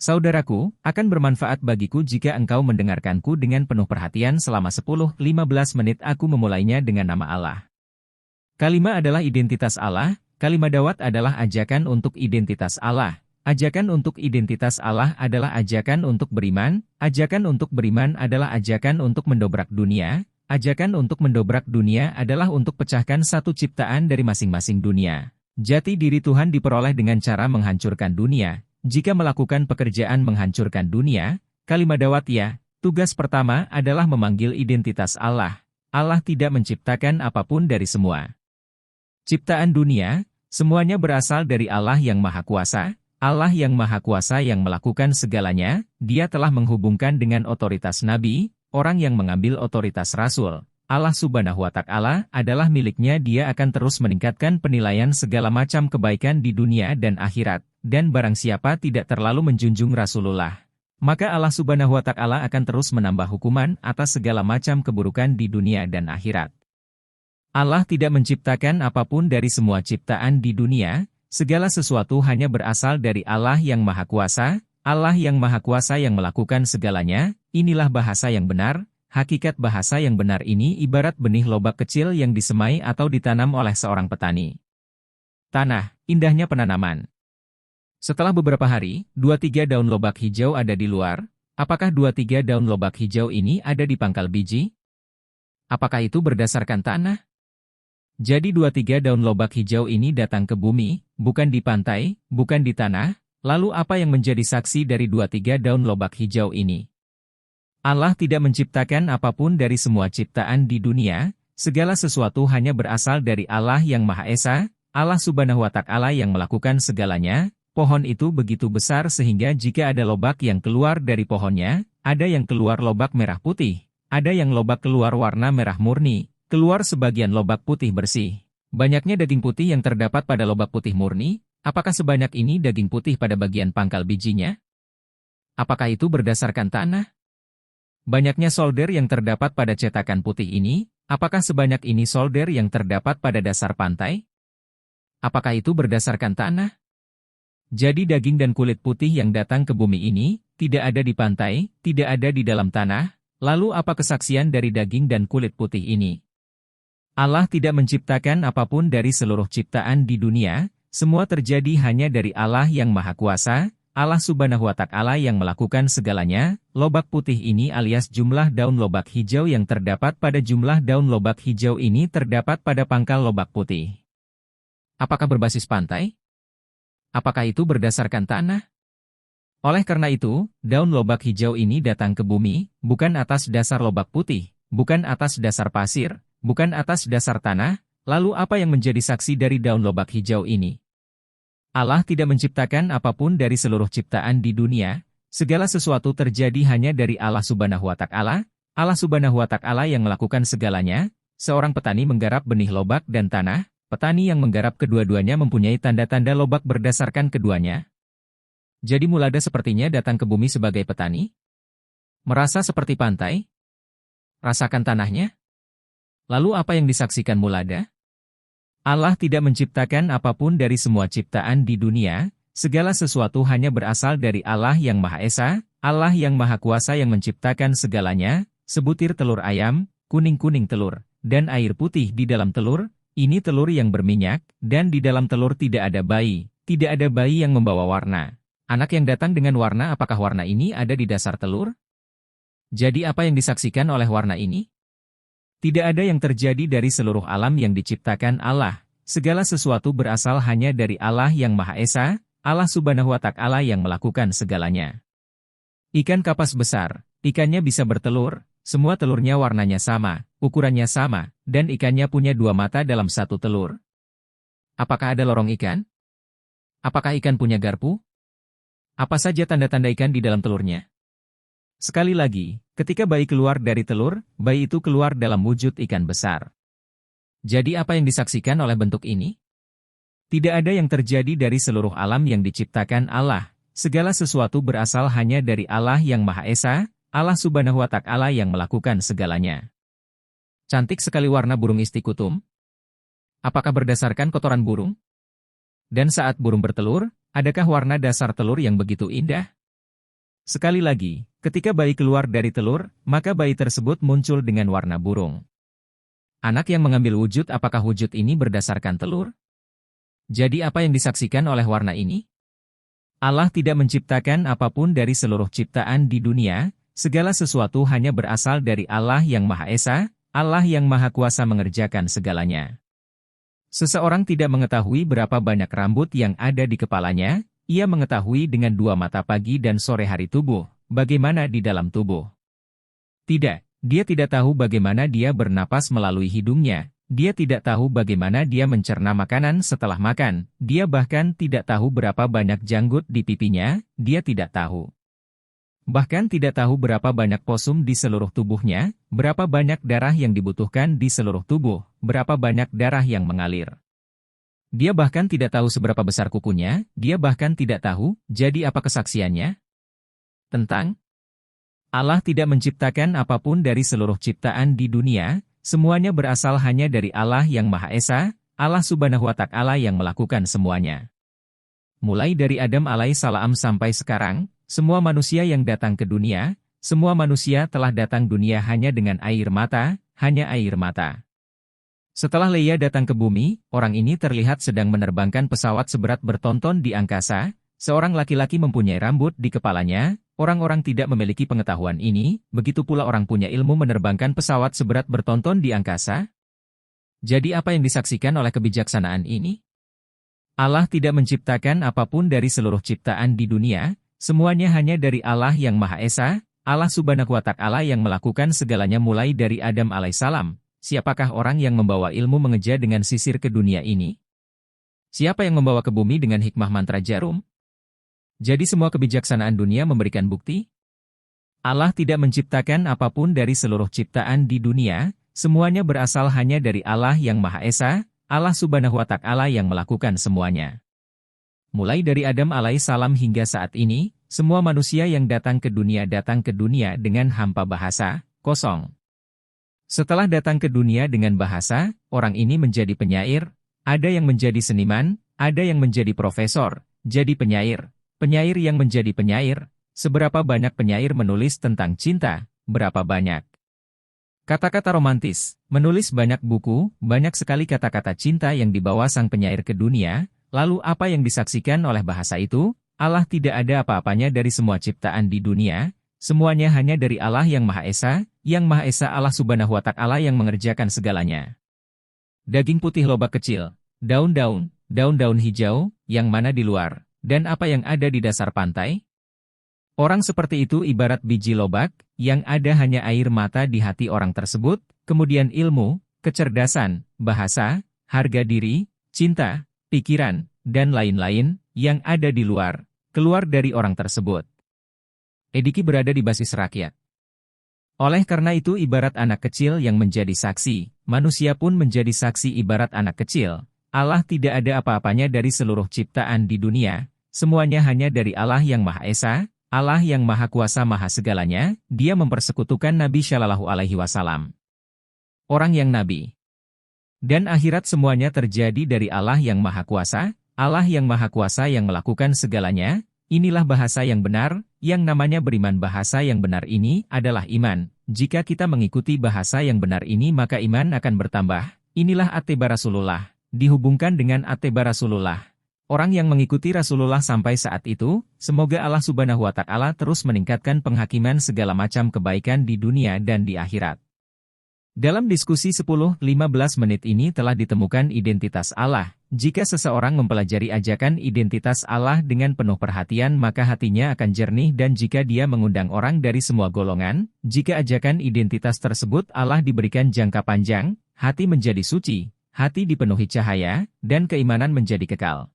Saudaraku, akan bermanfaat bagiku jika engkau mendengarkanku dengan penuh perhatian selama 10-15 menit. Aku memulainya dengan nama Allah. Kalima adalah identitas Allah, kalima dawat adalah ajakan untuk identitas Allah. Ajakan untuk identitas Allah adalah ajakan untuk beriman, ajakan untuk beriman adalah ajakan untuk mendobrak dunia, ajakan untuk mendobrak dunia adalah untuk pecahkan satu ciptaan dari masing-masing dunia. Jati diri Tuhan diperoleh dengan cara menghancurkan dunia. Jika melakukan pekerjaan menghancurkan dunia, kalimat dawat ya, tugas pertama adalah memanggil identitas Allah. Allah tidak menciptakan apapun dari semua ciptaan dunia, semuanya berasal dari Allah yang Maha Kuasa. Allah yang Maha Kuasa yang melakukan segalanya, Dia telah menghubungkan dengan otoritas Nabi, orang yang mengambil otoritas Rasul. Allah Subhanahu wa Ta'ala adalah miliknya. Dia akan terus meningkatkan penilaian segala macam kebaikan di dunia dan akhirat. Dan barang siapa tidak terlalu menjunjung Rasulullah, maka Allah Subhanahu wa Ta'ala akan terus menambah hukuman atas segala macam keburukan di dunia dan akhirat. Allah tidak menciptakan apapun dari semua ciptaan di dunia. Segala sesuatu hanya berasal dari Allah yang Maha Kuasa. Allah yang Maha Kuasa yang melakukan segalanya. Inilah bahasa yang benar. Hakikat bahasa yang benar ini ibarat benih lobak kecil yang disemai atau ditanam oleh seorang petani. Tanah, indahnya penanaman. Setelah beberapa hari, 2-3 daun lobak hijau ada di luar. Apakah 2-3 daun lobak hijau ini ada di pangkal biji? Apakah itu berdasarkan tanah? Jadi 2-3 daun lobak hijau ini datang ke bumi, bukan di pantai, bukan di tanah. Lalu apa yang menjadi saksi dari 2-3 daun lobak hijau ini? Allah tidak menciptakan apapun dari semua ciptaan di dunia. Segala sesuatu hanya berasal dari Allah yang Maha Esa, Allah Subhanahu wa Ta'ala yang melakukan segalanya. Pohon itu begitu besar sehingga jika ada lobak yang keluar dari pohonnya, ada yang keluar lobak merah putih, ada yang lobak keluar warna merah murni, keluar sebagian lobak putih bersih. Banyaknya daging putih yang terdapat pada lobak putih murni. Apakah sebanyak ini daging putih pada bagian pangkal bijinya? Apakah itu berdasarkan tanah? Banyaknya solder yang terdapat pada cetakan putih ini. Apakah sebanyak ini solder yang terdapat pada dasar pantai? Apakah itu berdasarkan tanah? Jadi daging dan kulit putih yang datang ke bumi ini, tidak ada di pantai, tidak ada di dalam tanah. Lalu apa kesaksian dari daging dan kulit putih ini? Allah tidak menciptakan apapun dari seluruh ciptaan di dunia. Semua terjadi hanya dari Allah yang Maha Kuasa, Allah Subhanahu wa Ta'ala yang melakukan segalanya. Lobak putih ini alias jumlah daun lobak hijau yang terdapat pada jumlah daun lobak hijau ini terdapat pada pangkal lobak putih. Apakah berbasis pantai? Apakah itu berdasarkan tanah? Oleh karena itu, daun lobak hijau ini datang ke bumi, bukan atas dasar lobak putih, bukan atas dasar pasir, bukan atas dasar tanah. Lalu apa yang menjadi saksi dari daun lobak hijau ini? Allah tidak menciptakan apapun dari seluruh ciptaan di dunia. Segala sesuatu terjadi hanya dari Allah Subhanahu wa Ta'ala. Allah Subhanahu wa Ta'ala yang melakukan segalanya. Seorang petani menggarap benih lobak dan tanah. Petani yang menggarap kedua-duanya mempunyai tanda-tanda lobak berdasarkan keduanya. Jadi mulada sepertinya datang ke bumi sebagai petani? Merasa seperti pantai? Rasakan tanahnya? Lalu apa yang disaksikan mulada? Allah tidak menciptakan apapun dari semua ciptaan di dunia. Segala sesuatu hanya berasal dari Allah yang Maha Esa, Allah yang Maha Kuasa yang menciptakan segalanya. Sebutir telur ayam, kuning-kuning telur, dan air putih di dalam telur. Ini telur yang berminyak, dan di dalam telur tidak ada bayi. Tidak ada bayi yang membawa warna. Anak yang datang dengan warna, apakah warna ini ada di dasar telur? Jadi apa yang disaksikan oleh warna ini? Tidak ada yang terjadi dari seluruh alam yang diciptakan Allah. Segala sesuatu berasal hanya dari Allah yang Maha Esa, Allah Subhanahu wa Ta'ala yang melakukan segalanya. Ikan kapas besar, ikannya bisa bertelur, semua telurnya warnanya sama, ukurannya sama, dan ikannya punya 2 mata dalam satu telur. Apakah ada lorong ikan? Apakah ikan punya garpu? Apa saja tanda-tanda ikan di dalam telurnya? Sekali lagi, ketika bayi keluar dari telur, bayi itu keluar dalam wujud ikan besar. Jadi apa yang disaksikan oleh bentuk ini? Tidak ada yang terjadi dari seluruh alam yang diciptakan Allah. Segala sesuatu berasal hanya dari Allah yang Maha Esa, Allah Subhanahu wa Ta'ala yang melakukan segalanya. Cantik sekali warna burung istikutum. Apakah berdasarkan kotoran burung? Dan saat burung bertelur, adakah warna dasar telur yang begitu indah? Sekali lagi, ketika bayi keluar dari telur, maka bayi tersebut muncul dengan warna burung. Anak yang mengambil wujud, apakah wujud ini berdasarkan telur? Jadi apa yang disaksikan oleh warna ini? Allah tidak menciptakan apapun dari seluruh ciptaan di dunia, segala sesuatu hanya berasal dari Allah yang Maha Esa, Allah yang Maha Kuasa mengerjakan segalanya. Seseorang tidak mengetahui berapa banyak rambut yang ada di kepalanya, ia mengetahui dengan 2 mata pagi dan sore hari tubuh, bagaimana di dalam tubuh. Tidak, dia tidak tahu bagaimana dia bernapas melalui hidungnya, dia tidak tahu bagaimana dia mencerna makanan setelah makan, dia bahkan tidak tahu berapa banyak janggut di pipinya, dia tidak tahu. Bahkan tidak tahu berapa banyak posum di seluruh tubuhnya, berapa banyak darah yang dibutuhkan di seluruh tubuh, berapa banyak darah yang mengalir. Dia bahkan tidak tahu seberapa besar kukunya, dia bahkan tidak tahu, jadi apa kesaksiannya? Tentang Allah tidak menciptakan apapun dari seluruh ciptaan di dunia, semuanya berasal hanya dari Allah yang Maha Esa, Allah Subhanahu wa Ta'ala yang melakukan semuanya. Mulai dari Adam alaihissalam sampai sekarang, semua manusia yang datang ke dunia, semua manusia telah datang dunia hanya dengan air mata, hanya air mata. Setelah Leia datang ke bumi, orang ini terlihat sedang menerbangkan pesawat seberat bertonton di angkasa, seorang laki-laki mempunyai rambut di kepalanya, orang-orang tidak memiliki pengetahuan ini, begitu pula orang punya ilmu menerbangkan pesawat seberat bertonton di angkasa. Jadi apa yang disaksikan oleh kebijaksanaan ini? Allah tidak menciptakan apapun dari seluruh ciptaan di dunia, semuanya hanya dari Allah yang Maha Esa, Allah Subhanahu wa Ta'ala yang melakukan segalanya mulai dari Adam alaihissalam. Siapakah orang yang membawa ilmu mengeja dengan sisir ke dunia ini? Siapa yang membawa ke bumi dengan hikmah mantra jarum? Jadi semua kebijaksanaan dunia memberikan bukti? Allah tidak menciptakan apapun dari seluruh ciptaan di dunia, semuanya berasal hanya dari Allah yang Maha Esa, Allah Subhanahu wa Ta'ala yang melakukan semuanya. Mulai dari Adam alaihissalam hingga saat ini, semua manusia yang datang ke dunia dengan hampa bahasa, kosong. Setelah datang ke dunia dengan bahasa, orang ini menjadi penyair, ada yang menjadi seniman, ada yang menjadi profesor, jadi penyair. Penyair yang menjadi penyair, seberapa banyak penyair menulis tentang cinta, berapa banyak. Kata-kata romantis, menulis banyak buku, banyak sekali kata-kata cinta yang dibawa sang penyair ke dunia, lalu apa yang disaksikan oleh bahasa itu? Allah tidak ada apa-apanya dari semua ciptaan di dunia, semuanya hanya dari Allah yang Maha Esa Allah Subhanahu wa Ta'ala yang mengerjakan segalanya. Daging putih lobak kecil, daun-daun hijau, yang mana di luar? Dan apa yang ada di dasar pantai? Orang seperti itu ibarat biji lobak, yang ada hanya air mata di hati orang tersebut, kemudian ilmu, kecerdasan, bahasa, harga diri, cinta, pikiran, dan lain-lain, yang ada di luar, keluar dari orang tersebut. Ediki berada di basis rakyat. Oleh karena itu ibarat anak kecil yang menjadi saksi, manusia pun menjadi saksi ibarat anak kecil. Allah tidak ada apa-apanya dari seluruh ciptaan di dunia, semuanya hanya dari Allah yang Maha Esa, Allah yang Maha Kuasa Maha Segalanya, Dia mempersekutukan Nabi Shallallahu Alaihi Wasallam. Orang yang Nabi dan akhirat semuanya terjadi dari Allah yang Maha Kuasa, Allah yang Maha Kuasa yang melakukan segalanya, inilah bahasa yang benar, yang namanya beriman. Bahasa yang benar ini adalah iman, jika kita mengikuti bahasa yang benar ini maka iman akan bertambah, inilah attiba Rasulullah, dihubungkan dengan attiba Rasulullah. Orang yang mengikuti Rasulullah sampai saat itu, semoga Allah Subhanahu wa Ta'ala terus meningkatkan penghakiman segala macam kebaikan di dunia dan di akhirat. Dalam diskusi 10-15 menit ini telah ditemukan identitas Allah. Jika seseorang mempelajari ajakan identitas Allah dengan penuh perhatian maka hatinya akan jernih, dan jika dia mengundang orang dari semua golongan, jika ajakan identitas tersebut Allah diberikan jangka panjang, hati menjadi suci, hati dipenuhi cahaya, dan keimanan menjadi kekal.